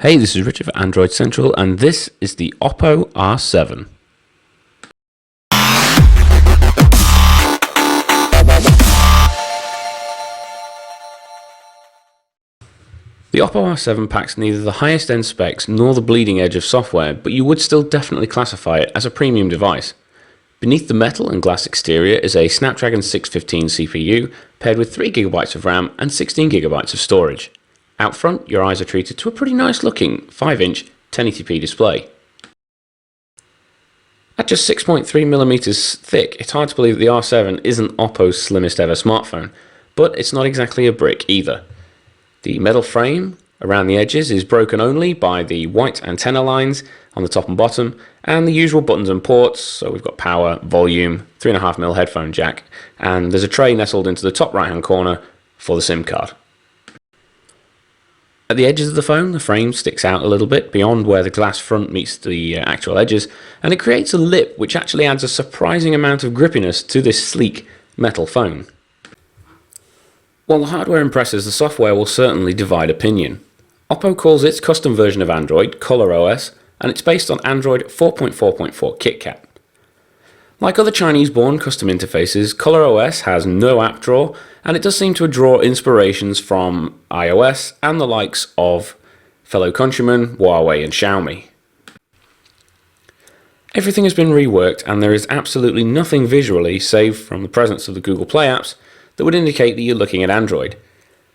Hey, this is Richard for Android Central, and this is the Oppo R7. The Oppo R7 packs neither the highest end specs nor the bleeding edge of software, but you would still definitely classify it as a premium device. Beneath the metal and glass exterior is a Snapdragon 615 CPU paired with 3GB of RAM and 16GB of storage. Out front, your eyes are treated to a pretty nice looking 5-inch 1080p display. At just 6.3mm thick, it's hard to believe that the R7 isn't Oppo's slimmest ever smartphone, but it's not exactly a brick either. The metal frame around the edges is broken only by the white antenna lines on the top and bottom, and the usual buttons and ports. So we've got power, volume, 3.5mm headphone jack, and there's a tray nestled into the top right hand corner for the SIM card. At the edges of the phone, the frame sticks out a little bit beyond where the glass front meets the actual edges, and it creates a lip which actually adds a surprising amount of grippiness to this sleek metal phone. While the hardware impresses, the software will certainly divide opinion. Oppo calls its custom version of Android Color OS, and it's based on Android 4.4.4 KitKat. Like other Chinese-born custom interfaces, Color OS has no app drawer, and it does seem to draw inspirations from iOS and the likes of fellow countrymen Huawei and Xiaomi. Everything has been reworked, and there is absolutely nothing visually, save from the presence of the Google Play apps, that would indicate that you're looking at Android.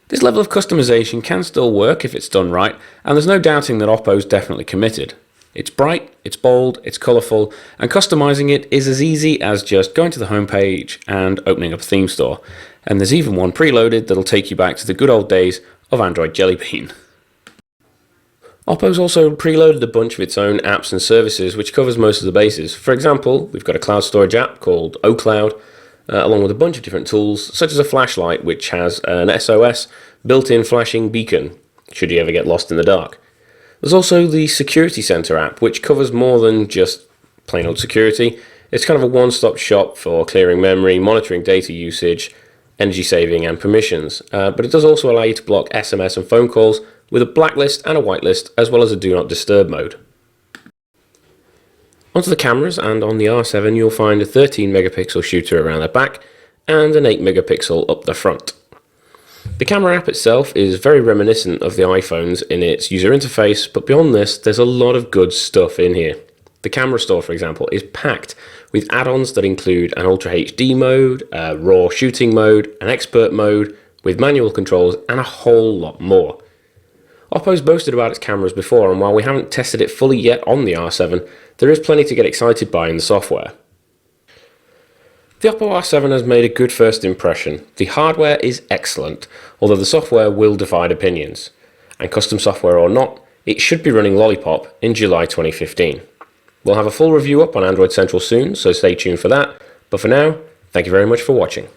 This level of customization can still work if it's done right, and there's no doubting that Oppo's definitely committed. It's bright, it's bold, it's colourful, and customizing it is as easy as just going to the home page and opening up a theme store. And there's even one preloaded that'll take you back to the good old days of Android Jelly Bean. Oppo's also preloaded a bunch of its own apps and services which covers most of the bases. For example, we've got a cloud storage app called OCloud, along with a bunch of different tools, such as a flashlight which has an SOS built-in flashing beacon, should you ever get lost in the dark. There's also the Security Center app, which covers more than just plain old security. It's kind of a one-stop shop for clearing memory, monitoring data usage, energy saving and permissions, but it does also allow you to block SMS and phone calls with a blacklist and a whitelist, as well as a do not disturb mode. Onto the cameras, and on the R7 you'll find a 13MP shooter around the back and an 8MP up the front. The camera app itself is very reminiscent of the iPhones in its user interface, but beyond this there's a lot of good stuff in here. The camera store, for example, is packed with add-ons that include an Ultra HD mode, a RAW shooting mode, an expert mode with manual controls, and a whole lot more. Oppo's boasted about its cameras before, and while we haven't tested it fully yet on the R7, there is plenty to get excited by in the software. The Oppo R7 has made a good first impression. The hardware is excellent, although the software will divide opinions. And custom software or not, it should be running Lollipop in July 2015. We'll have a full review up on Android Central soon, so stay tuned for that. But for now, thank you very much for watching.